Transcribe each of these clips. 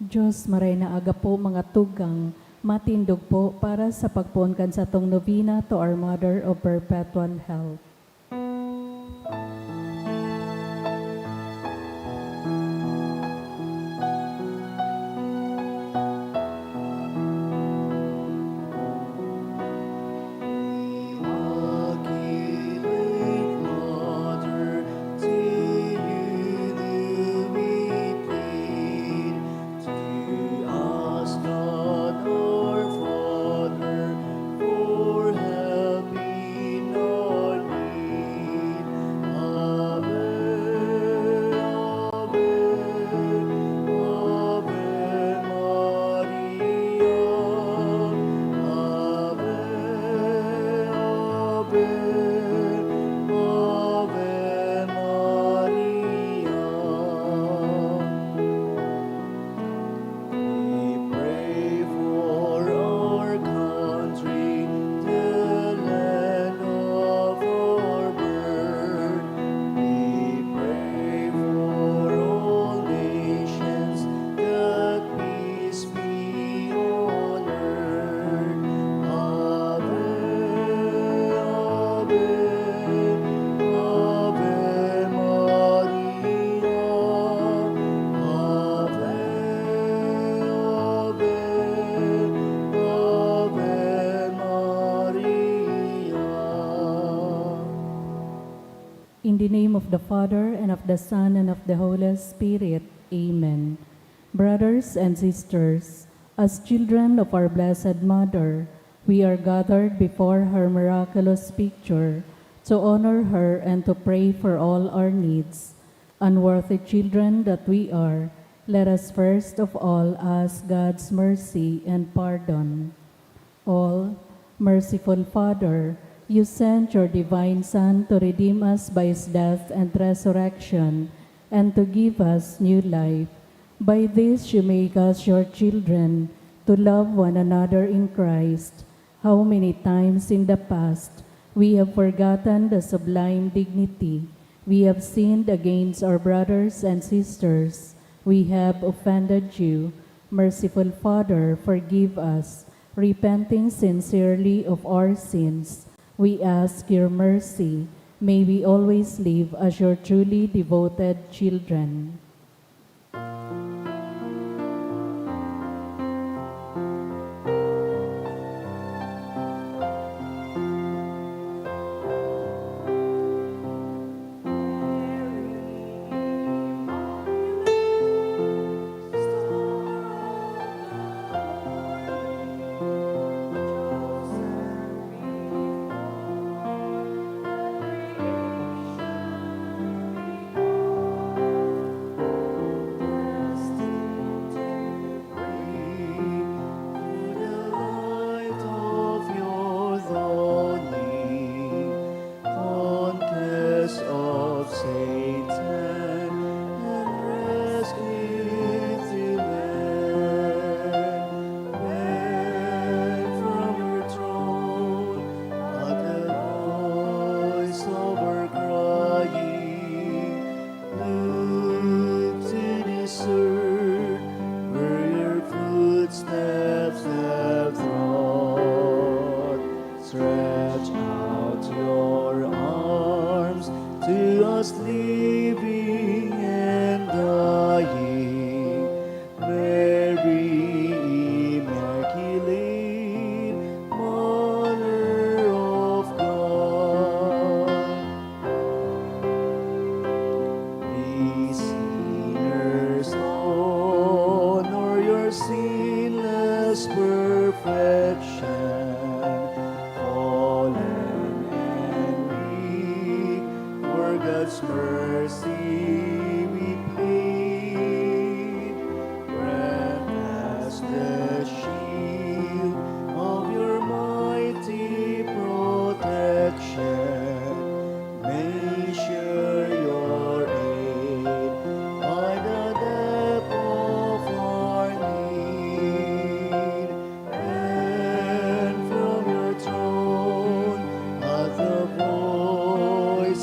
Diyos maray na aga po mga tugang, matindog po para sa pagpuunkan sa tong novena to our Mother of Perpetual Health. In the name of the Father, and of the Son, and of the Holy Spirit. Amen. Brothers and sisters, as children of our Blessed Mother, we are gathered before her miraculous picture to honor her and to pray for all our needs. Unworthy children that we are, let us first of all ask God's mercy and pardon. All merciful Father, you sent your divine Son to redeem us by his death and resurrection, and to give us new life. By this you make us your children, to love one another in Christ. How many times in the past we have forgotten the sublime dignity. We have sinned against our brothers and sisters. We have offended you. Merciful Father, forgive us. Repenting sincerely of our sins, we ask your mercy. May we always live as your truly devoted children.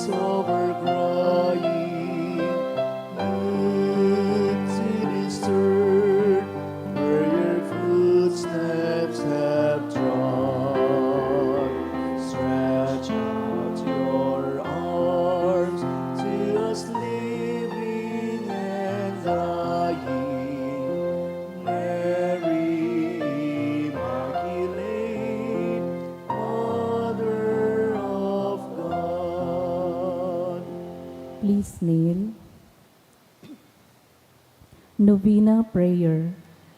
Over crying, Please kneel. Novena Prayer.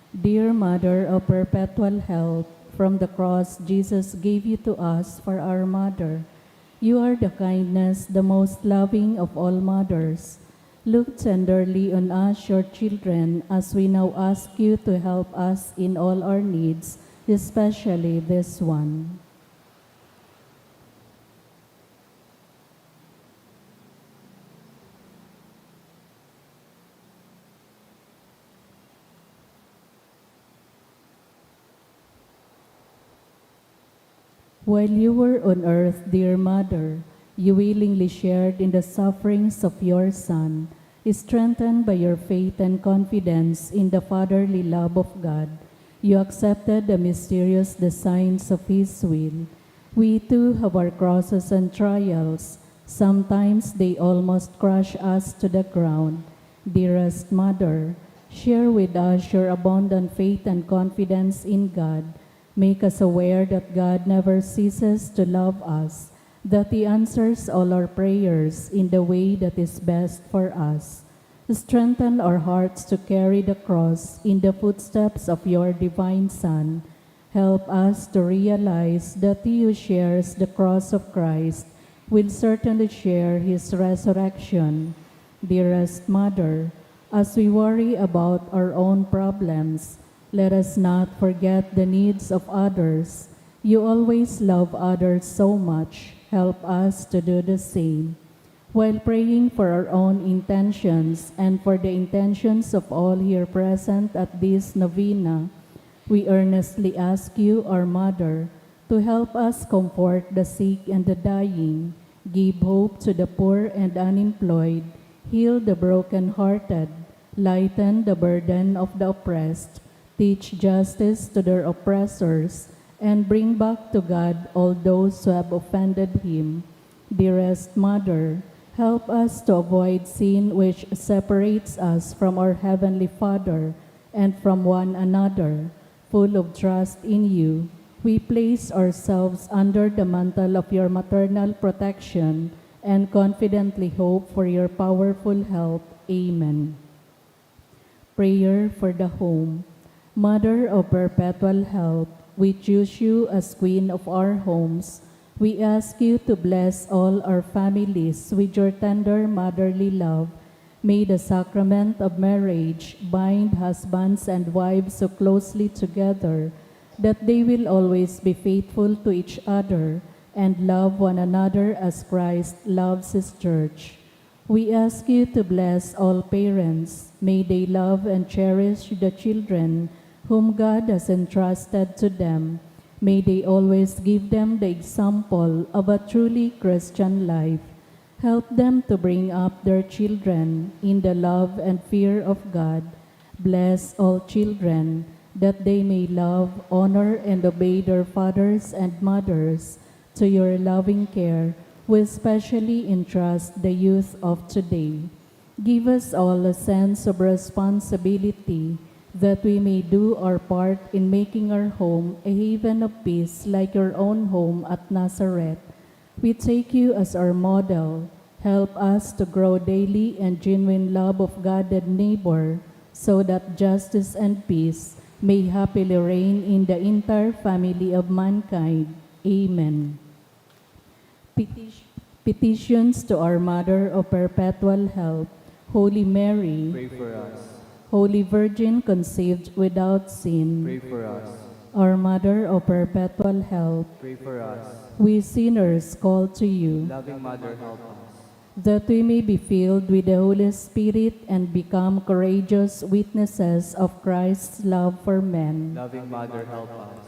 Dear Mother of Perpetual Help, from the cross Jesus gave you to us for our mother. You are the kindness, the most loving of all mothers. Look tenderly on us, your children, as we now ask you to help us in all our needs, especially this one. While you were on earth, dear Mother, you willingly shared in the sufferings of your Son. Strengthened by your faith and confidence in the fatherly love of God, you accepted the mysterious designs of His will. We too have our crosses and trials. Sometimes they almost crush us to the ground. Dearest Mother, share with us your abundant faith and confidence in God. Make us aware that God never ceases to love us, that He answers all our prayers in the way that is best for us. Strengthen our hearts to carry the cross in the footsteps of your divine Son. Help us to realize that He who shares the cross of Christ will certainly share His resurrection. Dearest Mother, as we worry about our own problems, let us not forget the needs of others. You always love others so much. Help us to do the same. While praying for our own intentions and for the intentions of all here present at this novena, we earnestly ask you, our Mother, to help us comfort the sick and the dying, give hope to the poor and unemployed, heal the broken-hearted, lighten the burden of the oppressed, teach justice to their oppressors, and bring back to God all those who have offended Him. Dearest Mother, help us to avoid sin which separates us from our Heavenly Father and from one another. Full of trust in you, we place ourselves under the mantle of your maternal protection and confidently hope for your powerful help. Amen. Prayer for the home. Mother of perpetual help, we choose you as Queen of our homes. We ask you to bless all our families with your tender motherly love. May the sacrament of marriage bind husbands and wives so closely together that they will always be faithful to each other and love one another as Christ loves His church. We ask you to bless all parents. May they love and cherish the children whom God has entrusted to them. May they always give them the example of a truly Christian life. Help them to bring up their children in the love and fear of God. Bless all children, that they may love, honor, and obey their fathers and mothers. To your loving care, we especially entrust the youth of today. Give us all a sense of responsibility, that we may do our part in making our home a haven of peace like your own home at Nazareth. We take you as our model. Help us to grow daily in genuine love of God and neighbor, so that justice and peace may happily reign in the entire family of mankind. Amen. Petitions to our Mother of Perpetual Help. Holy Mary, Pray for us. Holy Virgin conceived without sin, Pray for us. our Mother of Perpetual Help, Pray for us. we sinners call to you, Loving Mother, help us. that we may be filled with the Holy Spirit and become courageous witnesses of Christ's love for men, Loving Mother, help us.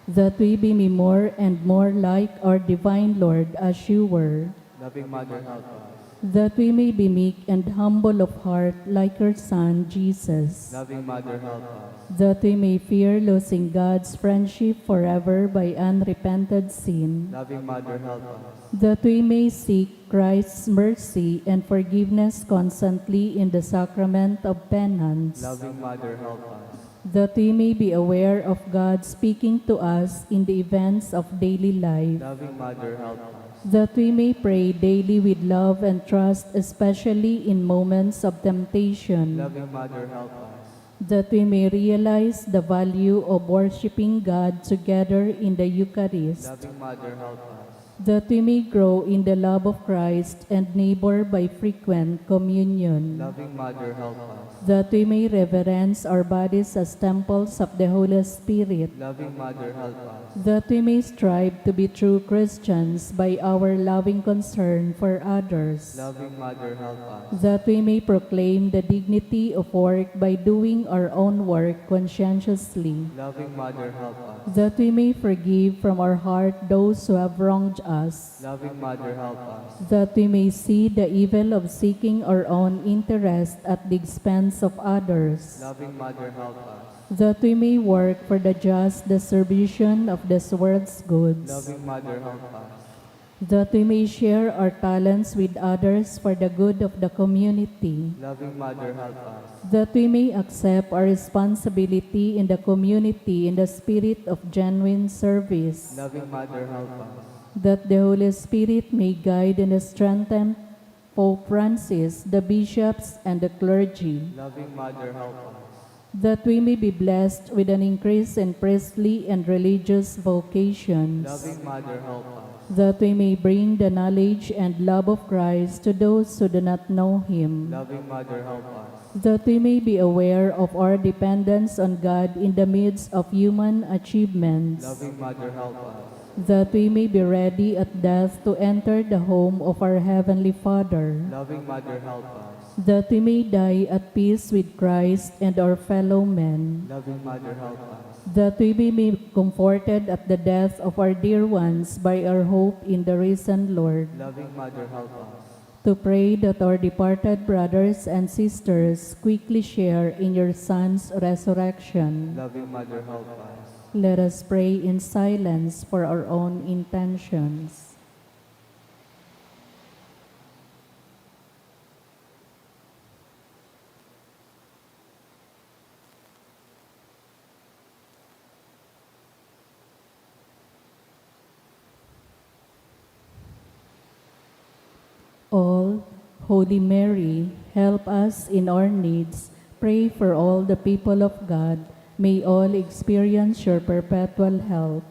that we be more and more like our divine Lord as you were, Loving Mother, help us. that we may be meek and humble of heart like your Son, Jesus, Loving Mother, help us. that we may fear losing God's friendship forever by unrepented sin, Loving Mother, help us. that we may seek Christ's mercy and forgiveness constantly in the sacrament of penance, Loving Mother, help us. that we may be aware of God speaking to us in the events of daily life, Loving Mother, help us. that we may pray daily with love and trust, especially in moments of temptation, Loving Mother, help us. that we may realize the value of worshiping God together in the Eucharist, Loving Mother, help us. that we may grow in the love of Christ and neighbor by frequent communion, Loving Mother, help us. that we may reverence our bodies as temples of the Holy Spirit, Loving Mother, help us. that we may strive to be true Christians by our loving concern for others, Loving Mother, help us. that we may proclaim the dignity of work by doing our own work conscientiously, Loving Mother, help us. that we may forgive from our heart those who have wronged us, Loving Mother, help us. that we may see the evil of seeking our own interest at the expense of others, Loving Mother, help us. that we may work for the just distribution of this world's goods, Loving Mother, help us. that we may share our talents with others for the good of the community, Loving Mother, help us. that we may accept our responsibility in the community in the spirit of genuine service, Loving Mother, help us. that the Holy Spirit may guide and strengthen Pope Francis, the bishops, and the clergy, Loving Mother, help us. that we may be blessed with an increase in priestly and religious vocations, Loving Mother, help us. that we may bring the knowledge and love of Christ to those who do not know Him, Loving Mother, help us. that we may be aware of our dependence on God in the midst of human achievements, Loving Mother, help us. that we may be ready at death to enter the home of our Heavenly Father, Loving Mother, help us. that we may die at peace with Christ and our fellow men, Loving Mother, help us. that we may be comforted at the death of our dear ones by our hope in the risen Lord, Loving Mother, help us. to pray that our departed brothers and sisters quickly share in your Son's resurrection. Loving Mother, help us. Let us pray in silence for our own intentions. All, Holy Mary, help us in our needs. Pray for all the people of God. May all experience your perpetual help.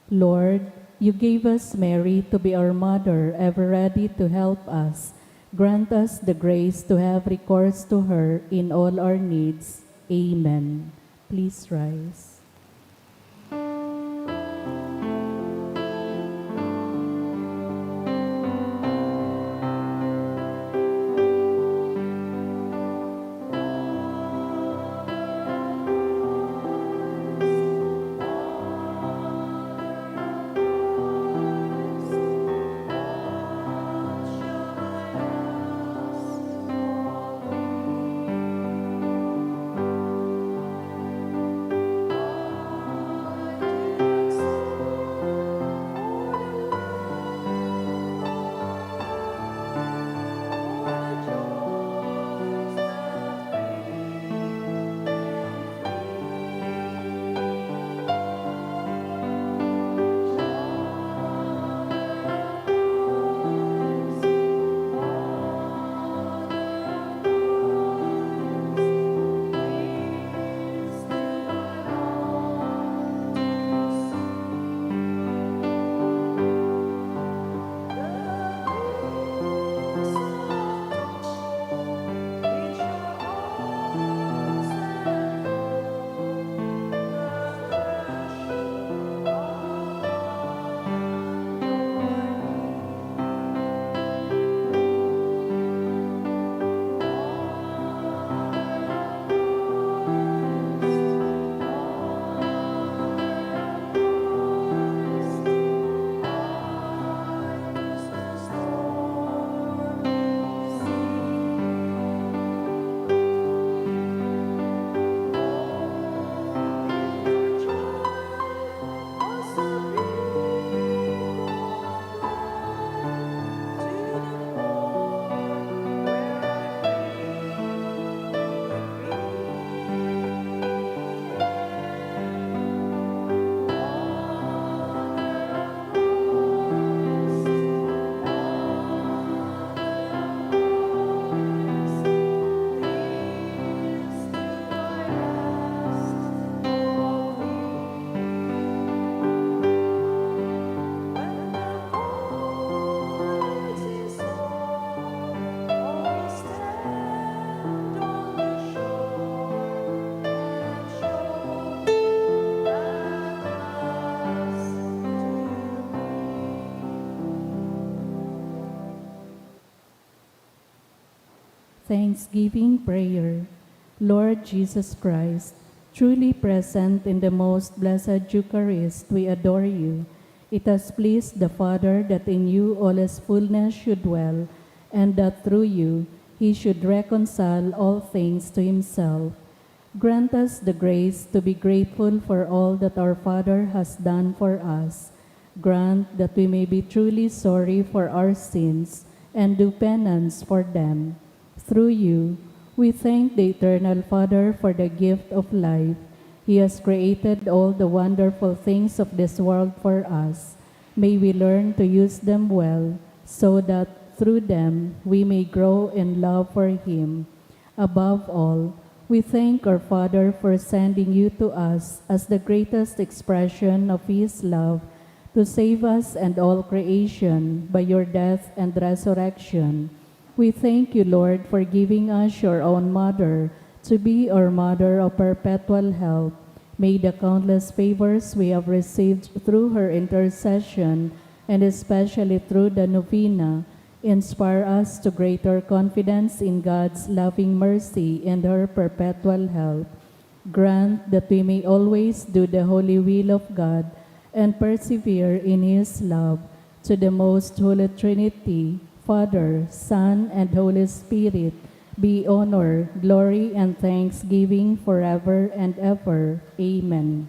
Lord, you gave us Mary to be our mother, ever ready to help us. Grant us the grace to have recourse to her in all our needs. Amen. Please rise. Thanksgiving Prayer. Lord Jesus Christ, truly present in the most blessed Eucharist, we adore you. It has pleased the Father that in you all his fullness should dwell, and that through you he should reconcile all things to himself. Grant us the grace to be grateful for all that our Father has done for us. Grant that we may be truly sorry for our sins and do penance for them. Through you, we thank the Eternal Father for the gift of life. He has created all the wonderful things of this world for us. May we learn to use them well, so that through them we may grow in love for Him. Above all, we thank our Father for sending you to us as the greatest expression of His love to save us and all creation by your death and resurrection. We thank you, Lord, for giving us your own mother to be our mother of perpetual help. May the countless favors we have received through her intercession, and especially through the novena, inspire us to greater confidence in God's loving mercy and her perpetual help. Grant that we may always do the holy will of God and persevere in His love. To the most holy Trinity, Father, Son, and Holy Spirit, be honor, glory, and thanksgiving forever and ever. Amen.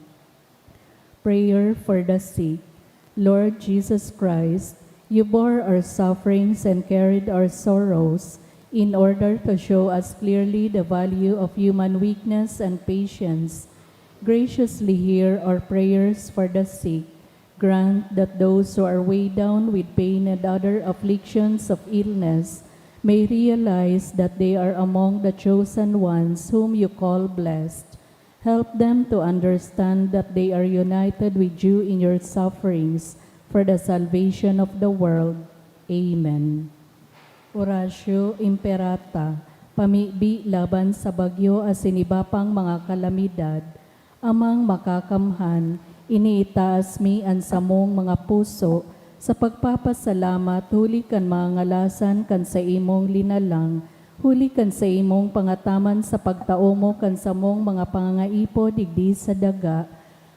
Prayer for the sick. Lord Jesus Christ, you bore our sufferings and carried our sorrows in order to show us clearly the value of human weakness and patience. Graciously hear our prayers for the sick. Grant that those who are weighed down with pain and other afflictions of illness may realize that they are among the chosen ones whom you call blessed. Help them to understand that they are united with you in your sufferings for the salvation of the world. Amen. Oratio Imperata, pamibi laban sa bagyo as sinibapang mga kalamidad, amang makakamhan, iniitaas mi ang samong mga puso, sa pagpapasalamat, huli kan mga ngalasan kan sa imong linalang, huli kan sa imong pangataman sa pagtao mo kan sa mong mga pangangaipo digdi sa daga,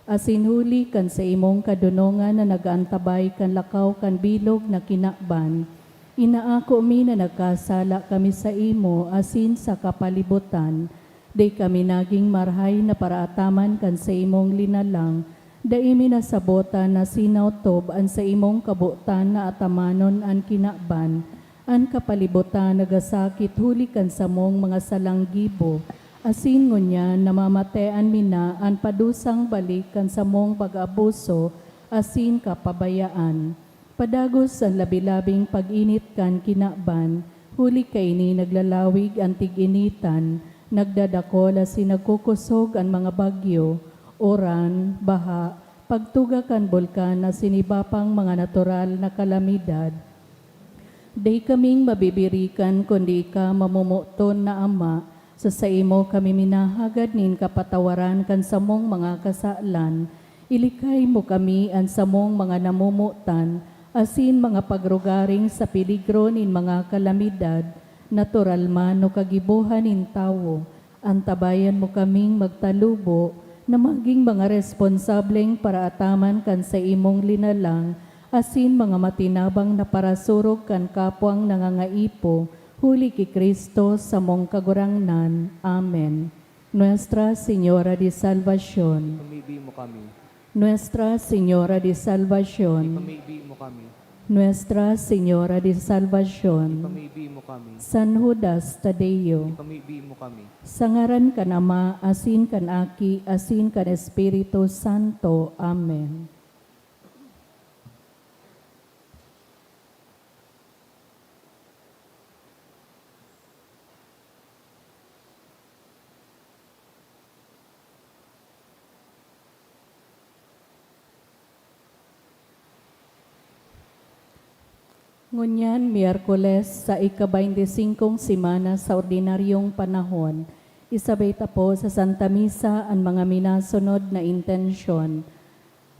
asin huli kan sa imong kadunongan na nagaantabay kan lakaw kan bilog na kinakban. Inaako mi na nagkasala kami sa imo asin sa kapalibutan, day kami naging marhay na paraataman kan sa imong linalang, daimi na sabota na sinautob an sa imong kabutan na atamanon an kinakban, an kapalibutan nagasakit huli kan sa mong mga salanggibo, asin ngunya namamatean mina an padusang balik kan sa mong pag-abuso, asin kapabayaan. Padagos ang labilabing pag-init kan kinakban, huli kaini naglalawig ang tig-initan, nagdadakol asin nagkukusog ang mga bagyo, oran, baha, pagtuga kan bulkan na sinibapang mga natural na kalamidad. Day kaming mabibirikan kundi ka mamumuton na Ama, sa imo kami minahagad nin kapatawaran kan samong mga kasalan. Ilikay mo kami ang samong mga namumutan, asin mga pagrugaring sa peligro nin mga kalamidad, natural man o kagibuhan nin tawo. Antabayan mo kaming magtalubo, na maging mga responsableng paraataman kan sa imong linalang, asin mga matinabang na parasurog kan kapwang nangangaipo, huli ki Kristo sa mong kagurangnan. Amen. Nuestra Señora de Salvación. Pamibi mo kami. Nuestra Señora de Salvación. Pamibi mo kami. Nuestra Señora de Salvación. Pamibi mo kami. San Judas Tadeo. Pamibi mo kami. Sa ngaran kan Ama, asin kan Aki, asin kan Espiritu Santo. Amen. Ngunyan, Miyerkules sa ika-25 simana sa ordinaryong panahon, isabay tapo sa Santa Misa ang mga minasunod na intensyon.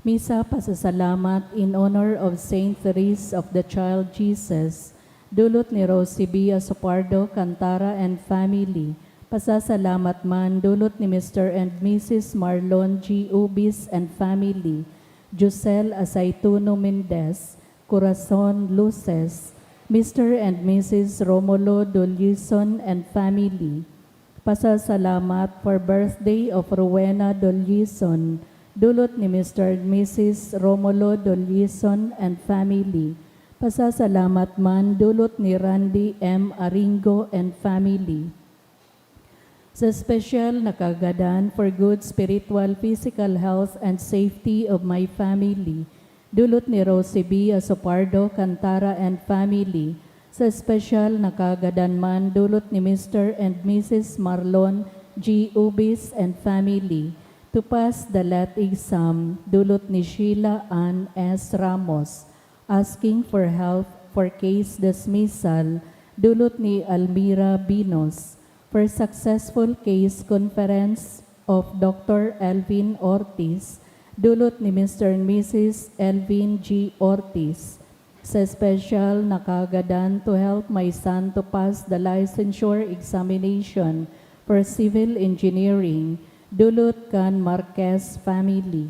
Misa pasasalamat in honor of Saint Therese of the Child Jesus, dulot ni Rosie B. Asopardo Cantara and family. Pasasalamat man, dulot ni Mr. and Mrs. Marlon G. Ubis and family. Jusel Asaituno Mendez, Corazon Luces, Mr. and Mrs. Romulo Dolison and family. Pasasalamat for birthday of Rowena Dolison, dulot ni Mr. and Mrs. Romulo Dolison and family. Pasasalamat man, dulot ni Randy M. Aringo and family. Sa special na kagadan for good spiritual, physical health, and safety of my family, dulot ni Rosie B. Asopardo Cantara and family. Sa special na kagadan man, dulot ni Mr. and Mrs. Marlon G. Ubis and family. To pass the LAT exam, dulot ni Sheila Ann S. Ramos. Asking for help for case dismissal, dulot ni Almira Binos. For successful case conference of Dr. Elvin Ortiz, dulot ni Mr. and Mrs. Elvin G. Ortiz. Sa special na kagadan to help my son to pass the licensure examination for civil engineering, dulot kan Marquez family.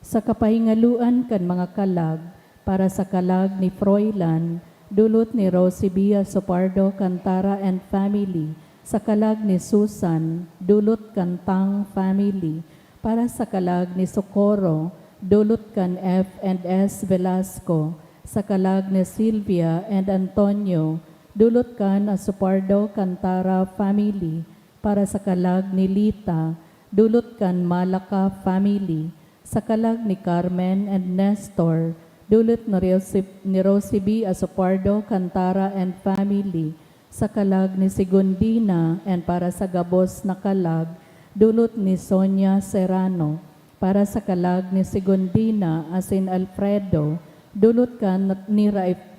Sa kapahingaluan kan mga kalag, para sa kalag ni Froilan, dulot ni Rosie B. Asopardo Cantara and family. Sa kalag ni Susan, dulot kan Tang family. Para sa kalag ni Socorro, dulot kan F and S Velasco. Sa kalag ni Silvia and Antonio, dulot kan Asopardo Cantara family. Para sa kalag ni Lita, dulot kan Malaka family. Sa kalag ni Carmen and Nestor, dulot ni Rosie B. Asopardo Cantara and family. Sa kalag ni Segundina and para sa gabos na kalag, dulot ni Sonia Serrano. Para sa kalag ni Segundina asin Alfredo, dulot kan ni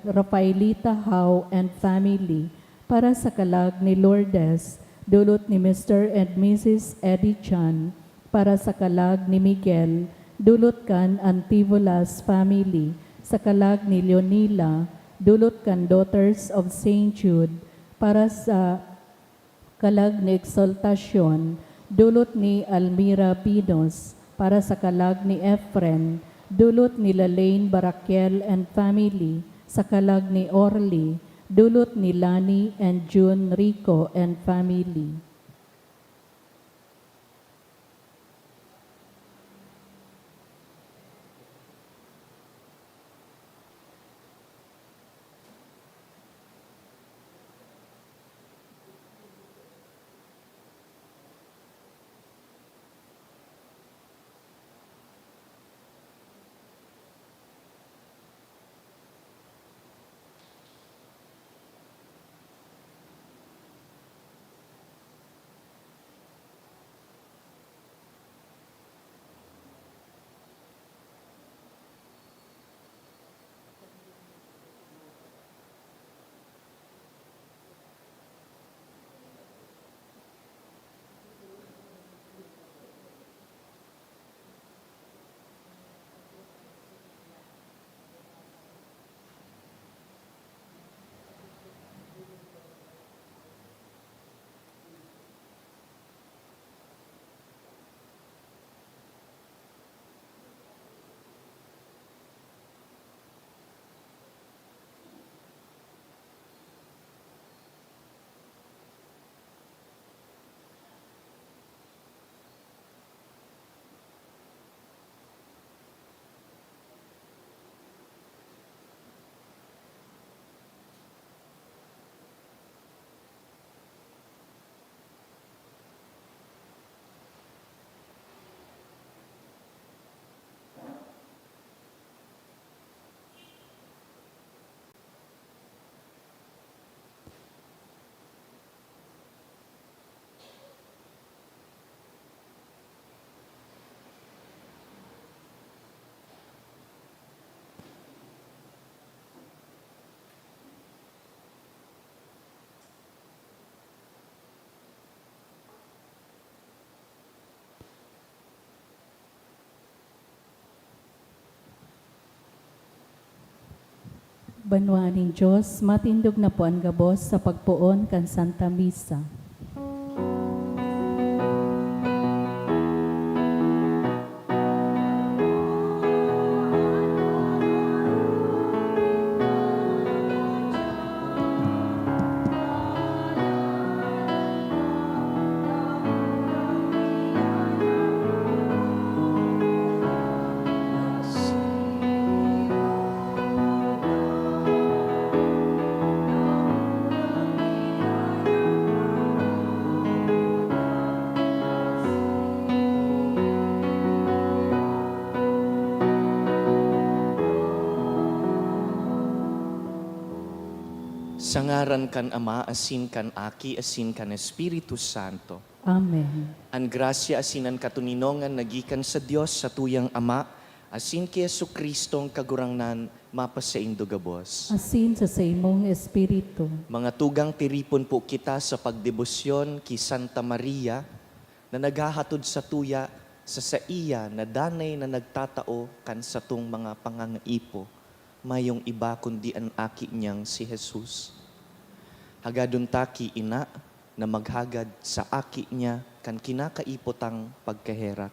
Rafaelita Howe and family. Para sa kalag ni Lourdes, dulot ni Mr. and Mrs. Eddie Chan. Para sa kalag ni Miguel, dulot kan Antivolas family. Sa kalag ni Leonila, dulot kan Daughters of St. Jude. Para sa kalag ni Exaltacion, dulot ni Almira Pinos. Para sa kalag ni Efren, dulot ni Lalaine Baraquiel and family. Sa kalag ni Orly, dulot ni Lani and June Rico and family. Banwaaning Diyos, matindog na po ang gabos sa pagpuon kan Santa Misa. Sa ngaran kan Ama, asin kan Aki, asin kan Espiritu Santo. Amen. Ang grasya asinan katuninongan nagikan sa Dios sa tuyang Ama, asin ki Jesucristong kagurangnan mapasaindo gabos. Asin sa imong Espiritu. Mga tugang tiripon po kita sa pagdebosyon ki Santa Maria na naghahatod sa tuya sa iya na danay na nagtatao kan sa tung mga pangangaipo, mayong iba kundi ang aki niyang si Jesus. Hagadon taki ina na maghagad sa aki niya kan kinakaipotang pagkaherak.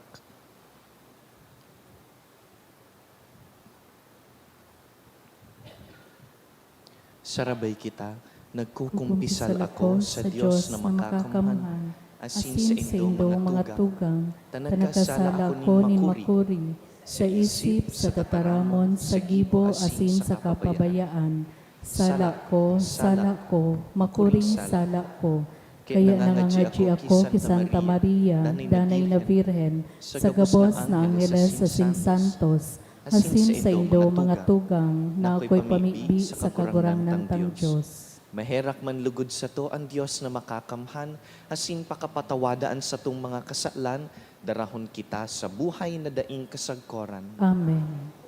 Sarabay kita, nagkukumpisal ako sa Diyos na makakamhan, asin sa indong mga tugang, tanagkasala ako ni makuri, sa isip, sa tataramon, sa gibo, asin sa kapabayaan. Sala ko, makuring sala ko. Kaya nangangadji ako ki Santa Maria, danay na Birhen, sa gabos na Angeles asin Santos, asin sa indo mga tugang, na ako'y pamibi sa kagurangnan tang Diyos. Maherak man lugod sa to ang Diyos na makakamhan, asin pakapatawadaan sa tong mga kasalan, darahon kita sa buhay na daing kasagkoran. Amen.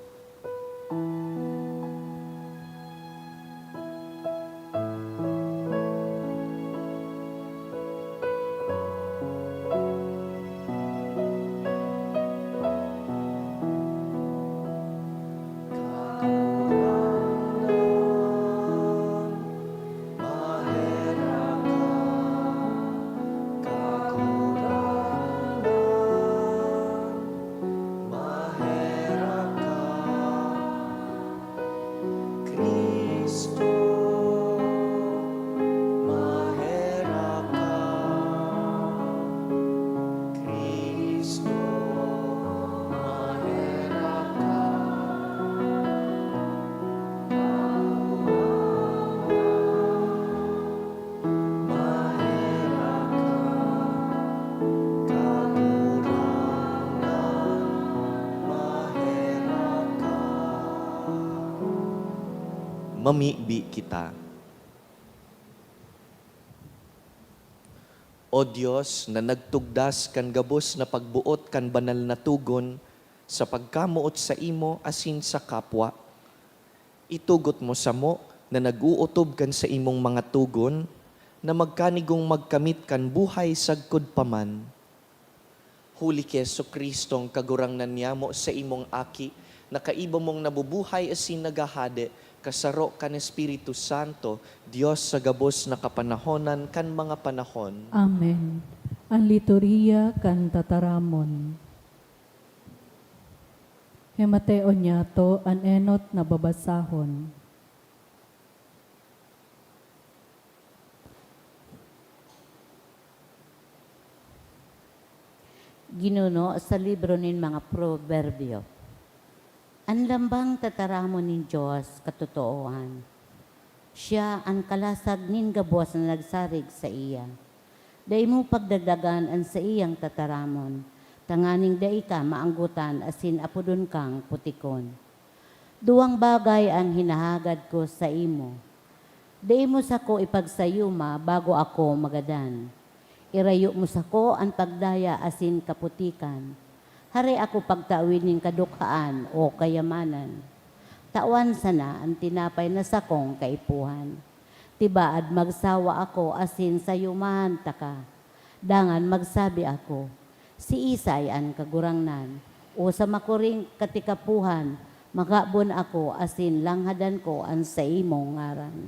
Mamibi kita. O Diyos na nagtugdas kan gabos na pagbuot kan banal na tugon sa pagkamuot sa imo asin sa kapwa, itugot mo sa mo na nag-uutob kan sa imong mga tugon na magkanigong magkamit kan buhay sagkod paman. Huli ki Jesucristong kagurangnan niya mo sa imong aki na kaiba mong nabubuhay asin nagahade kasaro kan Espiritu Santo, Diyos sa gabos na kapanahonan kan mga panahon. Amen. Ang liturhiya kan tataramon. Hemateo niya to an enot na babasahon. Ginuno sa libro nin mga proverbio. Ang lambang tataramon nin Diyos katotooan. Siya ang kalasag nin gabos na nagsarig sa iya. Dai mo pagdagdagan ang sa iyang tataramon. Tanganing dai ka maanggutan asin apudon kang putikon. Duwang bagay ang hinahagad ko sa imo. Dai mo sa ko ipagsayuma bago ako magadan. Irayo mo sa ko ang pagdaya asin kaputikan. Hari ako pagtawin ng kadukhaan o kayamanan. Tawan sana ang tinapay na sakong kaipuhan. Tibaad magsawa ako asin sa yumahan taka. Dangan magsabi ako, si Isay ang kagurangnan. O sa makuring katikapuhan, Magabon ako asin langhadan ko an sa imong ngaran.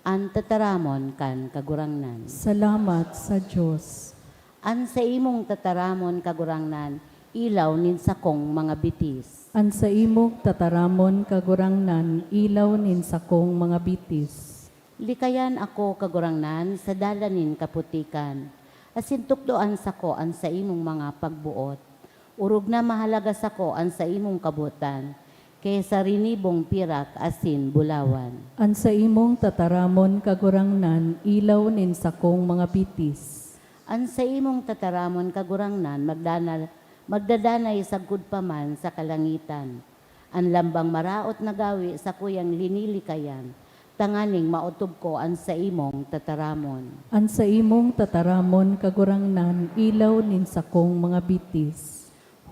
An tataramon kan kagurangnan. Salamat sa Diyos. An sa imong tataramon kagurangnan, ilaw nin sakong mga bitis. An sa imong tataramon kagurangnan, ilaw nin sakong mga bitis. Likayan ako kagurangnan sa dalanin kaputikan. Asin tukdoan sako an sa imong mga pagbuot. Urog na mahalaga sako an sa imong kabutan, kaysa rinibong pirak asin bulawan. An sa imong tataramon kagurangnan, ilaw nin sakong mga bitis. An sa imong tataramon kagurangnan, magdadanay sa paman sa kalangitan. An lambang maraot na gawi sa kuyang linilikayan, tanganing mautob ko an sa imong tataramon. An sa imong tataramon kagurangnan, ilaw nin sakong mga bitis.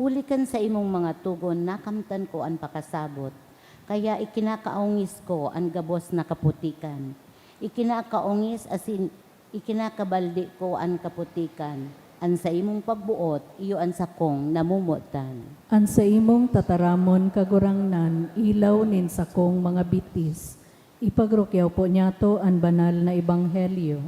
Hulikan sa imong mga tugon, nakamtan ko an pakasabot. Kaya ikinakaungis ko ang gabos na kaputikan. Ikinakaungis asin ikinakabaldi ko ang kaputikan. An sa imong pagbuot, iyo ang sakong namumutan. An sa imong tataramon kagurangnan, ilaw nin sakong mga bitis. Ipagrukyaw po niyato ang banal na ebanghelyo.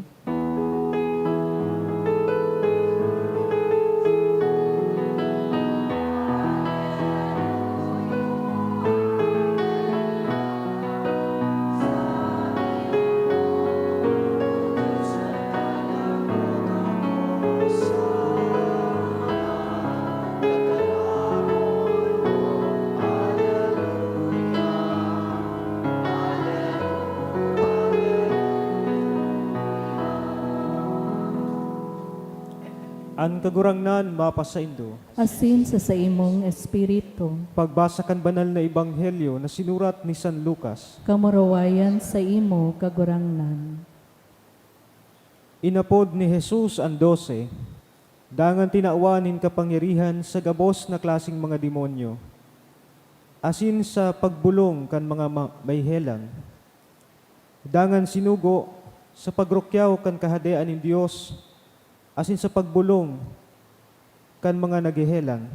An kagurangnan mapasaindo. Asin sa imong espiritu, Pagbasa kan banal na ebanghelyo na sinurat ni San Lucas. kamurawayan sa imo kagurangnan. Inapod ni Jesus ang 12, dangan tinaawanin kapangyarihan sa gabos na klasing mga demonyo, asin sa pagbulong kan mga may helang. Dangan sinugo sa pagrukyaw kan kahadean ng Dios, asin sa pagbulong kan mga nagihelang.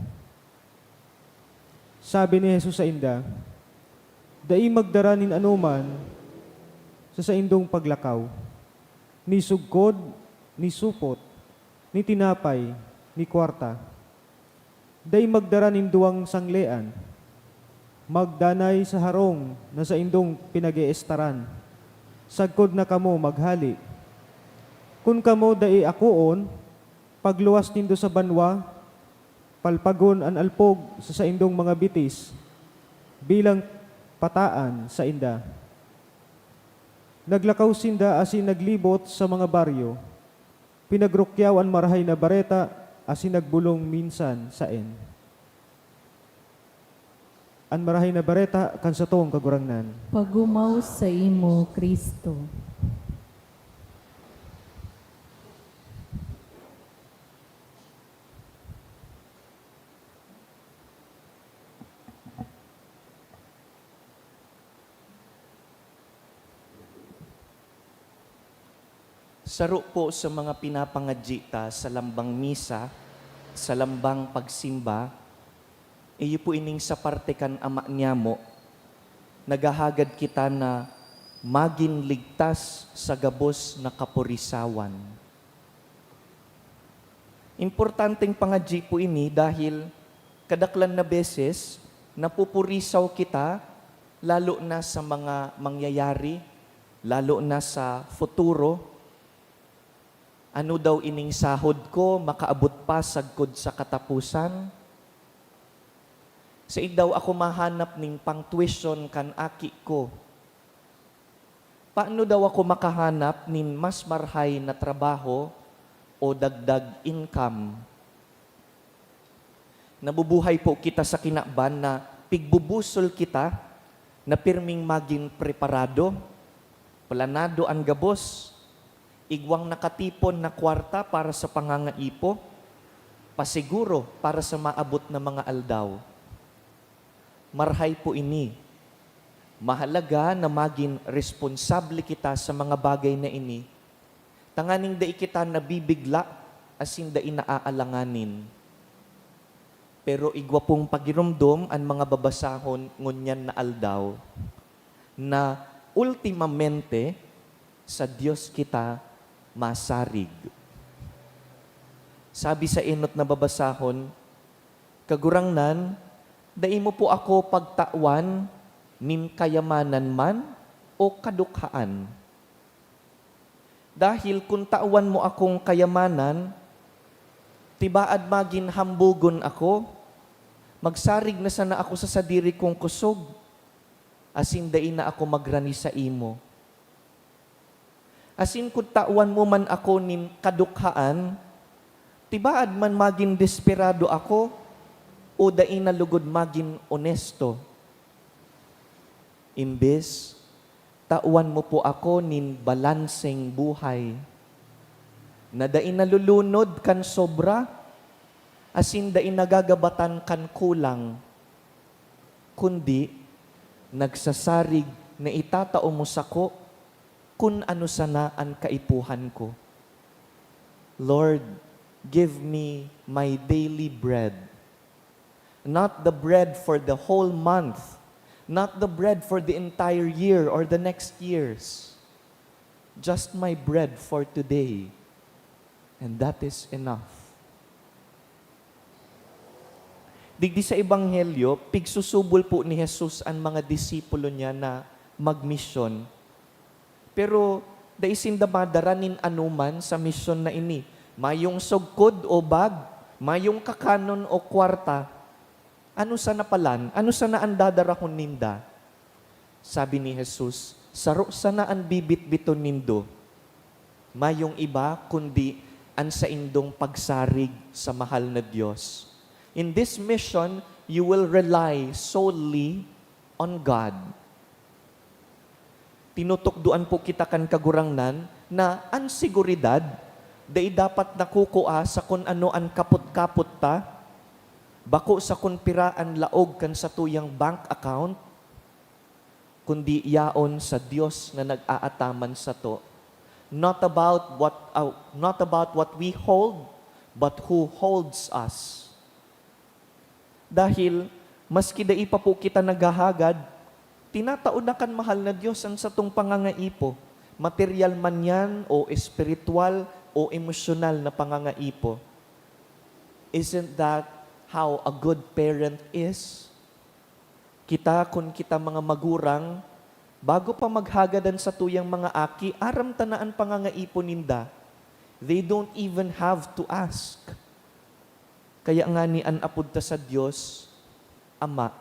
Sabi ni Jesus sa inda, dai magdaranin anuman sa indong paglakaw, ni sugkod, ni supot, ni tinapay, ni kwarta. Dai magdaranin duwang sanglean, magdanay sa harong na sa indong pinag-eestaran, sagkod na kamo maghali. Kun kamo dai akoon, pagluwas nindo sa banwa, palpagon an alpog sa indong mga bitis, bilang pataan sa inda. Naglakaw sinda asin naglibot sa mga baryo, pinagrukyaw an marahay na bareta asin nagbulong minsan sa en. An marahay na bareta kan sa tong kagurangnan. Pagumaw sa imo, Kristo. Saro po sa mga pinapangadjita sa lambang misa, sa lambang pagsimba, iyo po ining sa parte kan ama niya mo, nagahagad kita na maging ligtas sa gabos na kapurisawan. Importanteng pangadji po ini dahil kadaklan na beses napupurisaw kita lalo na sa mga mangyayari, lalo na sa futuro. Ano daw ining sahod ko, makaabot pa sagkod sa katapusan? Sa daw ako mahanap ning pang-tuition kan aki ko. Paano daw ako makahanap nin mas marhay na trabaho o dagdag income? Nabubuhay po kita sa kinaban na pigbubusol kita na pirming maging preparado, planado ang gabos, igwang nakatipon na kwarta para sa pangangaipo, pasiguro para sa maabot na mga aldaw. Marhay po ini. Mahalaga na maging responsable kita sa mga bagay na ini. Tanganing dai kita nabibigla asin dai naaalanganin. Pero igwa pong pagirumdom ang mga babasahon ngunyan na aldaw na ultimamente sa Diyos kita masarig. Sabi sa enot na babasahon, kagurangnan, dai mo po ako pagtawan nin kayamanan man o kadukhaan. Dahil kung tawan mo akong kayamanan, tibaad magin hambugon ako, magsarig na sana ako sa sadiri kong kusog, asin dain na ako magrani sa imo. Asin kung tawan mo man ako nin kadukhaan, tibaad man magin desperado ako, o dain na lugod magin honesto. Imbes, tauan mo po ako nin balanseng buhay, na dain nalulunod kan sobra, asin dain nagagabatan kan kulang, kundi nagsasarig na itatao mo sako kung ano sana ang kaipuhan ko. Lord, give me my daily bread, not the bread for the whole month, not the bread for the entire year or the next years. Just my bread for today. And that is enough. Digdi sa Ebanghelyo, pigsusubol po ni Jesus ang mga disipulo niya na magmisyon. Pero daisin damadaranin anuman sa misyon na ini. Mayong sugkod o bag, mayong kakanon o kwarta, ano sana palan? Ano sana ang dadarahon ninda? Sabi ni Jesus, saro sana ang bibit-biton nindo. Mayong iba, kundi ang sa indong pagsarig sa mahal na Diyos. In this mission, you will rely solely on God. Tinutukduan po kita kan kagurangnan na ang seguridad, day dapat nakukua sa kung ano ang kaput-kaput ta, bako sa kunpiraan laog kan sa tuyang bank account, kundi yaon sa Dios na nag-aataman sa to. Not about what we hold, but who holds us. Dahil maski dai pa po kita naghahagad, tinatao na kan mahal na Dios ang satong pangangaipo, material man yan o espiritual o emosyonal na pangangaipo. Isn't that how a good parent is? Kita, kung kita mga magurang, bago pa maghagadan sa tuyang mga aki, aram tanaan pangangaipon ninda. They don't even have to ask. Kaya nga ni an apod ta sa Diyos, Ama,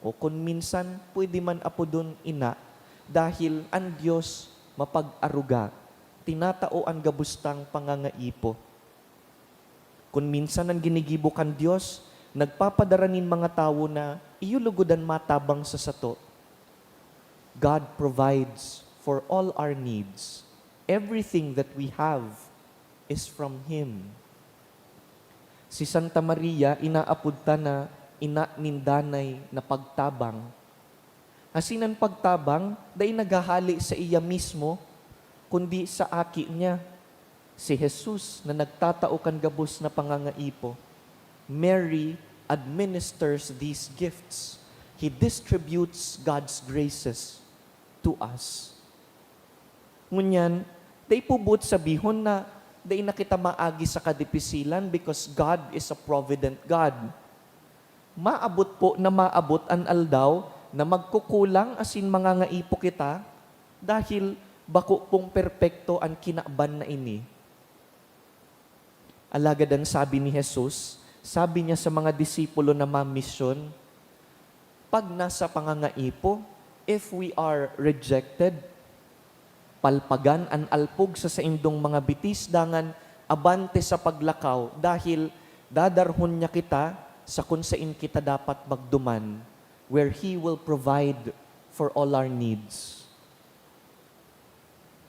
o kung minsan, pwede man apodon ina, dahil ang Diyos mapag-aruga, tinatao ang gabustang pangangaipo. Kung minsan ang ginigibo kan Diyos, nagpapadaranin mga tao na iyulugodan matabang sa sato. God provides for all our needs. Everything that we have is from Him. Si Santa Maria, inaapudta na ina nindanay na pagtabang. Asinan pagtabang, dahil naghahali sa iya mismo, kundi sa aki niya. Si Jesus na nagtatao kan gabos na pangangaipo. Mary administers these gifts. He distributes God's graces to us. Ngunyan, day pubot sabihon na day na kita maagi sa kadipisilan because God is a provident God. Maabot po na maabot an aldaw na magkukulang asin mangangaipo kita dahil bako pong perpekto ang kinaban na ini. Alagadan sabi ni Jesus, sabi niya sa mga disipulo na mamisyon, pag nasa pangangaipo, if we are rejected, palpagan an alpog sa saindong mga bitis, dangan abante sa paglakaw, dahil dadarhon niya kita sa kung saan kita dapat magduman, where He will provide for all our needs.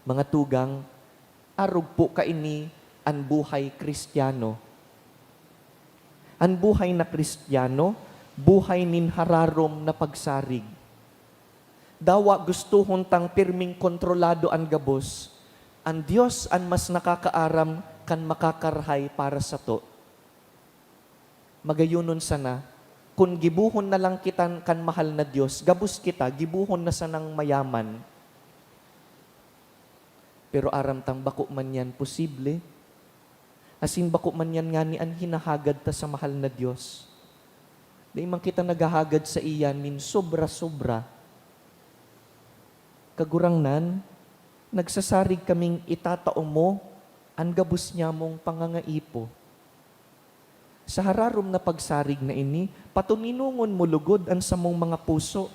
Mga tugang, arog po kaini ang buhay Kristiyano. Ang buhay na Kristiyano, buhay nin hararom na pagsarig. Dawa gusto huntang pirming kontrolado ang gabos, ang Diyos ang mas nakakaaram kan makakarhay para sa to. magayunon sana, kung gibuhon na lang kita kan mahal na Dios, gabus kita, gibuhon na sanang mayaman. Pero aramtang bako man yan posible, asin bako man yan nga ni an hinahagad ta sa mahal na Dios. Di man kita naghahagad sa iyan min sobra-sobra. Kagurangnan, nagsasarig kaming itatao mo ang gabus niya mong pangangaipo. Sa hararom na pagsarig na ini, patuninungon mo lugod ang samong mga puso.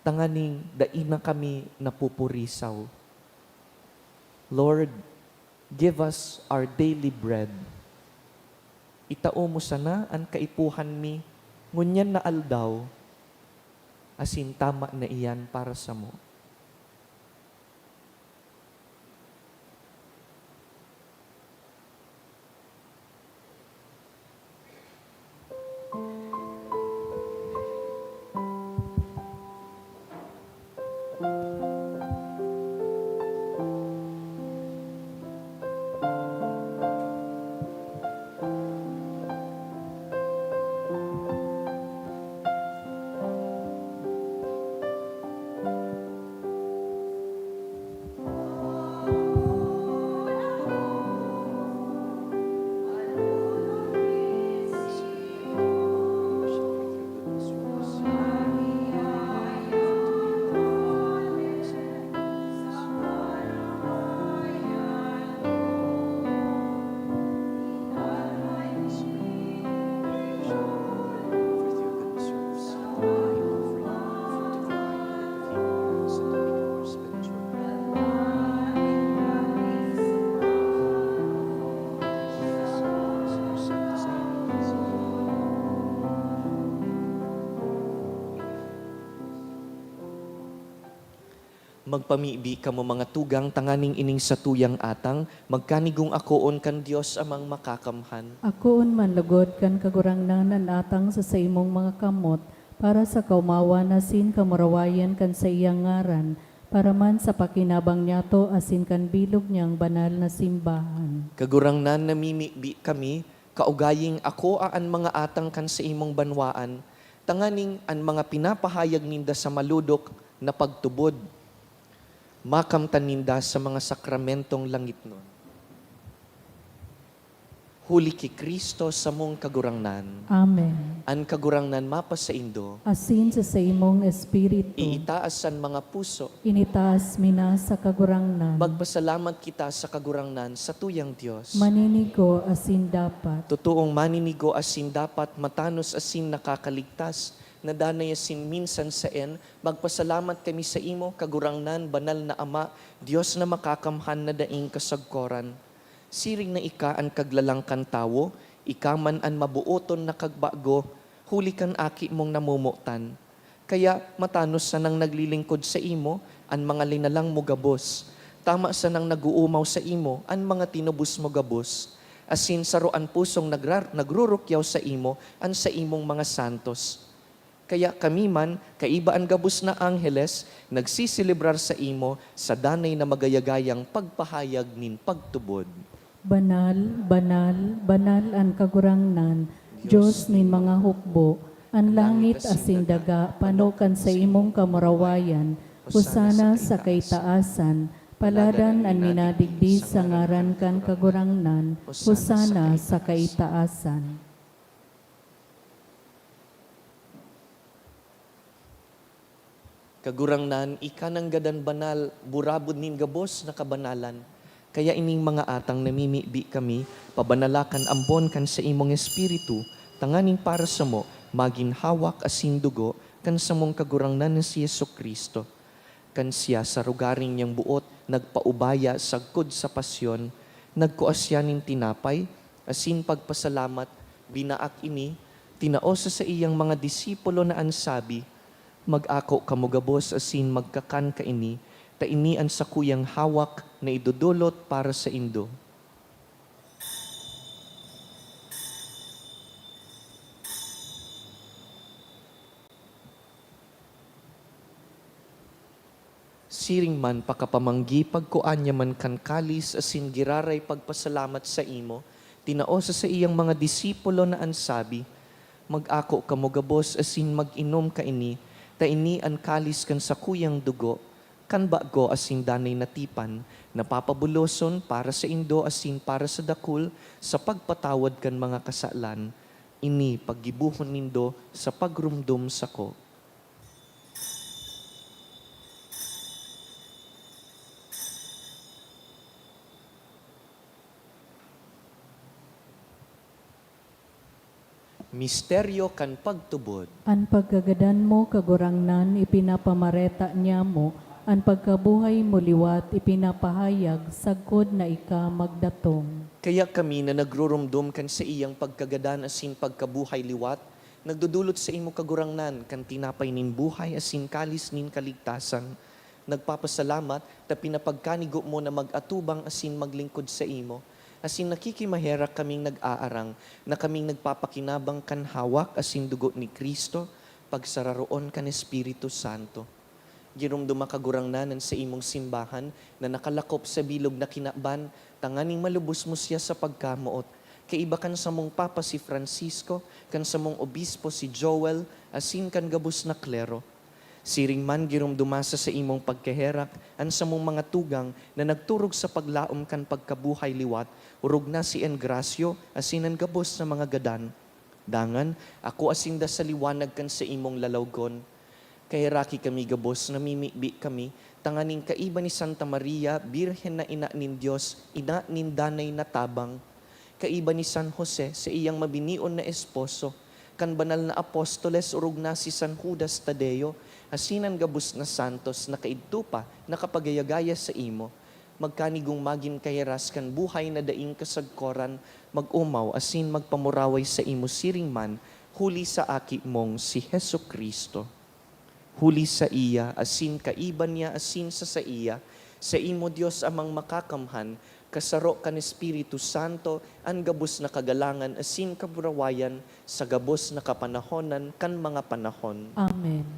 Tanganing daina kami napupurisaw. Lord, give us our daily bread. Itao mo sana ang kaipuhan mi, ngunyan na aldaw, asin tama na iyan para sa mo. Magpamibi ka mo mga tugang, tanganing ining sa tuyang atang, magkanigong akoon kan Dios amang makakamhan. Akoon man lugod kan kagurangnan nan atang sa imong mga kamot, para sa kaumawa na sin kamurawayan kan sa iyang ngaran, para man sa pakinabang niyato asin kan bilog niyang banal na simbahan. Kagurangnan namimibi kami, kaugaying ako aan mga atang kan sa imong banwaan, tanganing an mga pinapahayag ninda sa maludok na pagtubod, makamtan ninda sa mga sakramentong langit nun. Huli ki Kristo sa mong kagurangnan, Amen. an kagurangnan mapa sa indo, Asin sa imong espiritu, iitaas ang mga puso, initaas mina sa kagurangnan, magpasalamat kita sa kagurangnan sa tuyang Diyos. maninigo asin dapat, Totoong maninigo asin dapat, matanos asin nakakaligtas, nadanay asin minsan sa en, magpasalamat kami sa imo, kagurangnan, banal na Ama, Diyos na makakamhan na daing kasagkoran. Siring na ika ang kaglalangkan tawo, ika man ang mabuoton na kagbago, huli kan aki mong namumutan. Kaya matanos sa nang naglilingkod sa imo, ang mga linalang mo gabos. Tama sa nang naguumaw sa imo, ang mga tinubos mo gabos. Asin saruan pusong nagrurukyaw sa imo, ang sa imong mga santos. Kaya kami man, kaibaan gabos na angheles, nagsisilibrar sa imo sa danay na magayagayang pagpahayag nin pagtubod. banal, banal, banal ang kagurangnan, Diyos nin mga hukbo, ang langit asin daga, panokan sa imong kamurawayan, husana sa kaitaasan, paladan ang minadigdi sa ngaran kan kagurangnan, husana sa kaitaasan. Kagurangnan, ika ng gadan banal, burabod nin gabos na kabanalan. Kaya ining mga atang namimibi kami, pabanalakan ambon kan sa imong espiritu, tanganing para sa mo, magin hawak asin dugo, kan sa mong kagurangnan na si Yesu Kristo. Kan siya sa rugaring niyang buot, nagpaubaya sagkod sa pasyon, nagkuasya nin tinapay, asin pagpasalamat, binaak ini, tinaosa sa iyang mga disipulo na ansabi, mag-ako kamugabos asin magkakan ka ini, ta ini ang sakuyang hawak na idudulot para sa indo. Siring man pakapamanggi pagkuanya man kan kalis asin giraray pagpasalamat sa imo, Tinaosa sa iyang mga disipulo na ansabi, mag-ako kamo gabos asin mag-inom ka ini, ta ini ang kalis kan sa kuyang dugo, kan bago asin danay natipan, napapabuloson para sa indo asin para sa dakul, sa pagpatawad kan mga kasalan, ini paggibuhon nindo sa pagrumdum sako. Misteryo kan pagtubod. An pagkagadan mo kagurangnan ipinapamareta niya mo, an pagkabuhay mo liwat ipinapahayag sagkod na ika magdatong. Kaya kami na nagrurumdum kan sa iyang pagkagadan asin pagkabuhay liwat, nagdudulot sa imo kagurangnan kan tinapay nin buhay asin kalis nin kaligtasan. Nagpapasalamat ta pinapagkanigo mo na mag-atubang asin maglingkod sa imo. Asin nakikimaherak kaming nag-aarang na kaming nagpapakinabang kan hawak asin dugo ni Kristo, pagsararoon kan Espiritu Santo. Girumduma kagurangnanan sa imong simbahan na nakalakop sa bilog na kinaban, tanganing malubos mo siya sa pagkamuot. Kaiba kan sa mong Papa si Francisco, kan sa mong Obispo si Joel, asin kan gabos na klero. Siring man girumdumasa sa imong pagkaherak, an sa mong mga tugang na nagturog sa paglaom kan pagkabuhay liwat, urog na si Engracio, asin ang gabos na mga gadan. Dangan, ako asinda sa liwanag kan sa imong lalawgon. Kahiraki kami gabos, namimibi kami, tanganing kaiba ni Santa Maria, Birhen na ina nin Diyos, ina nin danay na tabang. Kaiba ni San Jose sa iyang mabinion na esposo, kan banal na apostoles urog na si San Judas Tadeo, asinan gabus na santos na kaidto pa nakapagayagaya sa imo. Magkanigong magin kahiras kan buhay na daing kasagkoran, mag-umaw asin magpamuraway sa imo siring man, huli sa aki mong si Hesu Kristo. Huli sa iya, asin kaiban niya asin sa iya, sa imo Dios amang makakamhan, kasaro kan Espiritu Santo, ang gabos na kagalangan asin kaburawayan, sa gabos na kapanahonan kan mga panahon. Amen.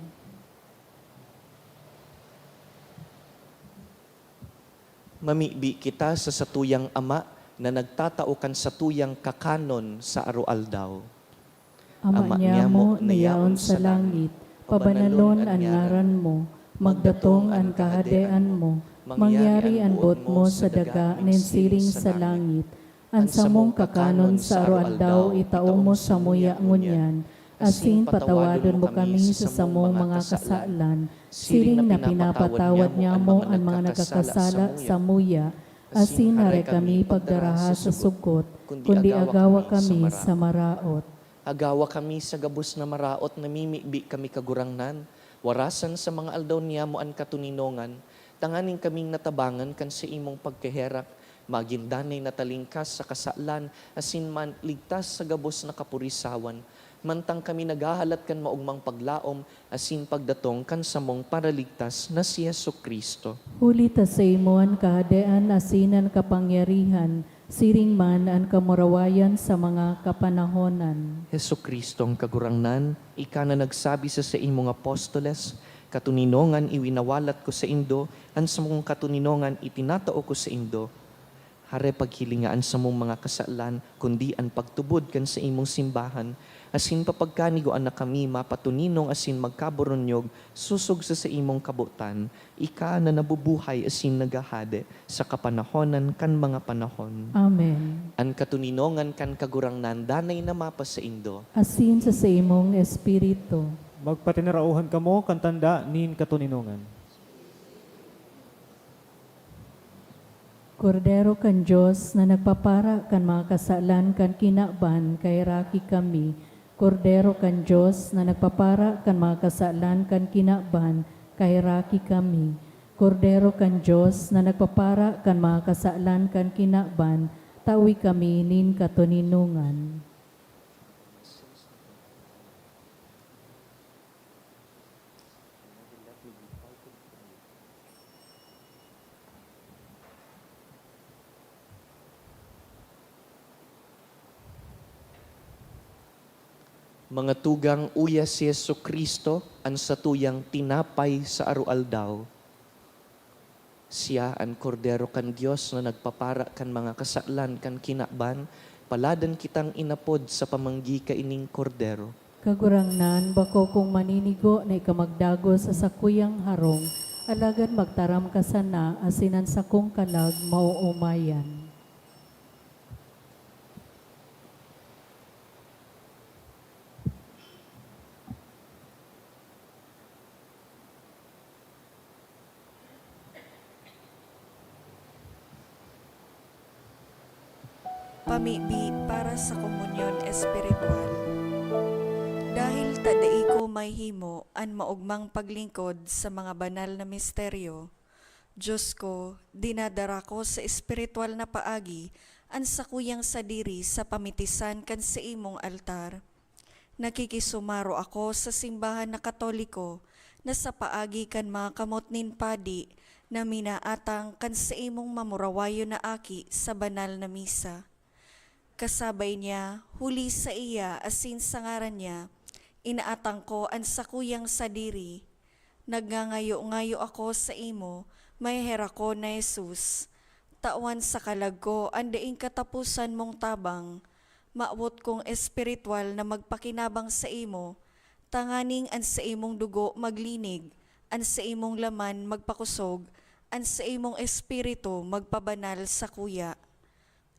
Mamibi kita sa satuyang Ama na nagtatao kan satuyang kakanon sa arualdaw. Ama niya mo, nayaon sa langit, pabanalon ang ngaran mo, magdatong ang kahadean mo, mangyari ang bot mo sa daga nin siring sa langit, ang samong kakanon sa arualdaw itao mo sa muya ngunyan, asin patawadon mo kami sa samong mga kasalan, siring na pinapatawad niya mo ang mga nagkakasala sa muya, asin hare kami pagdaraha sa sugot, kundi agawa kami sa maraot. Agawa kami sa gabos na maraot, namimibi kami kagurangnan, warasan sa mga aldaw niya mo ang katuninongan, tanganing kaming natabangan kan sa imong pagkaherak, magindanay na talingkas sa kasalan, asin man ligtas sa gabos na kapurisawan, mantang kami naghahalat kan maugmang paglaom, asin pagdatong kan samong paraligtas na si Yesu Kristo. Huli ta sa imo ang kahadean asinan kapangyarihan, siring man ang kamurawayan sa mga kapanahonan. Yesu Kristo ang kagurangnan, ika na nagsabi sa imong apostoles, katuninongan iwinawalat ko sa indo, ang samong katuninongan itinatao ko sa indo. Hare paghilingaan sa mong mga kasalan, kundi ang pagtubod kan sa imong simbahan, asin papagkanigoan na kami mapatuninong asin magkaboronyog, susog sa imong kabutan, ika na nabubuhay asin nagahade sa kapanahonan kan mga panahon. Amen. Ang katuninongan kan kagurangnan, danay na mapa sa indo. Asin sa imong espiritu. Magpatinarauhan kamo kan tanda nin katuninongan. Kordero kan Diyos na nagpapara kan mga kasalan kan kinaban kay raki kami. Kordero kan Diyos na nagpapara kan mga kasalan kan kinaban kay raki kami. Kordero kan Diyos na nagpapara kan mga kasalan kan kinaban, tawi kami nin katuninungan. Mga tugang uya si Yesu Kristo, ang satuyang tinapay sa arualdaw. Siya ang kordero kan Dios na nagpapara kan mga kasalan kan kinaban, paladan kitang inapod sa pamanggi ka ining kordero. Kagurangnan, bako kung maninigo na ikamagdago sa sakuyang harong, alagad magtaram ka sana, asinan sa kong kalag, mauumayan. Pamibi para sa komunyon espiritual. Dahil tadai ko may himo an maugmang paglingkod sa mga banal na misteryo, Diyos ko, dinadara ko sa espiritual na paagi an sakuyang sadiri sa pamitisan kan sa imong altar. Nakikisumaro ako sa simbahan na Katoliko na sa paagi kan mga kamot nin padi na minaatang kan sa imong mamurawayo na aki sa banal na misa. Kasabay niya, huli sa iya asin sa ngaran niya, inaatang ko ang sakuyang sadiri. Nagngangayo-ngayo ako sa imo, may hera ko na Jesus. Tawan sa kalag ko, andaing katapusan mong tabang. Maawot kong espiritual na magpakinabang sa imo, tanganing an sa imong dugo maglinig, an sa imong laman magpakusog, an sa imong espiritu magpabanal sa kuya.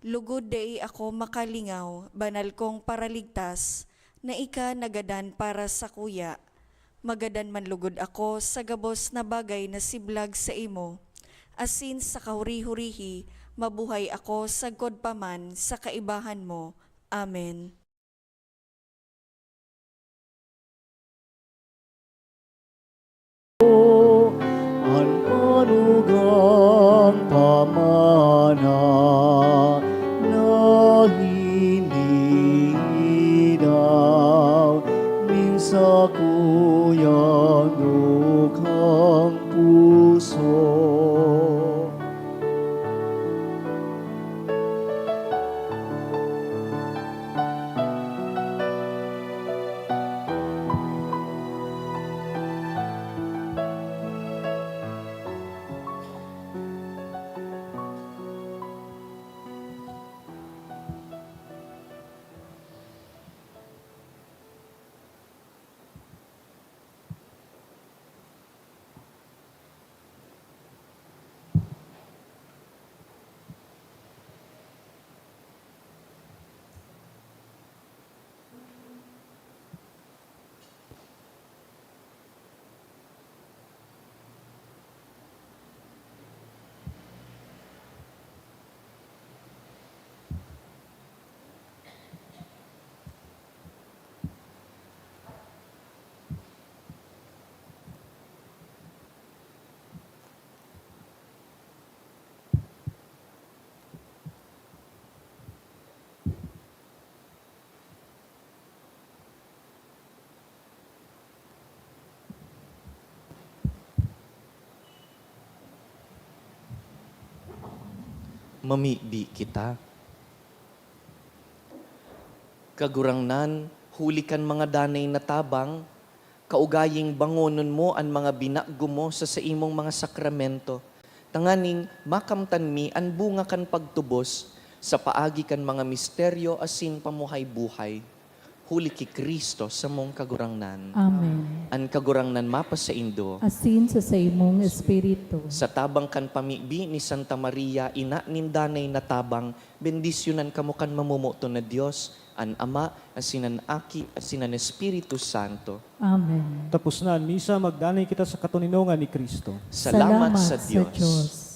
Lugod dai ako makalingaw, banal kong paraligtas, na ika nagadan para sa kuya. Magadan man lugod ako sa gabos na bagay na siblag sa imo. Asin sa kahuri-hurihi, mabuhay ako sa godpaman sa kaibahan mo. Amen. An manugang pamana na hinihinaw minsa kuyang dukhang puso. Mamibi kita. Kagurangnan, hulikan mga danay na tabang, kaugaying bangonon mo ang mga binaggo mo sa imong mga sakramento. Tanganing makamtan mi ang bunga kan pagtubos sa paagi kan mga misteryo asin pamuhay-buhay. Huli ki Kristo sa mong kagurangnan. Amen. An kagurangnan mapa sa Indo. Asin sa imong espiritu. Sa tabang kan pamibi ni Santa Maria, ina nindanay na tabang, bendisyonan kamo kan mamumuto na Diyos, an Ama, asinan Aki, asinan Espiritu Santo. Amen. Tapos na ang misa, magdanay kita sa katuninongan ni Kristo. Salamat sa Diyos. Diyos.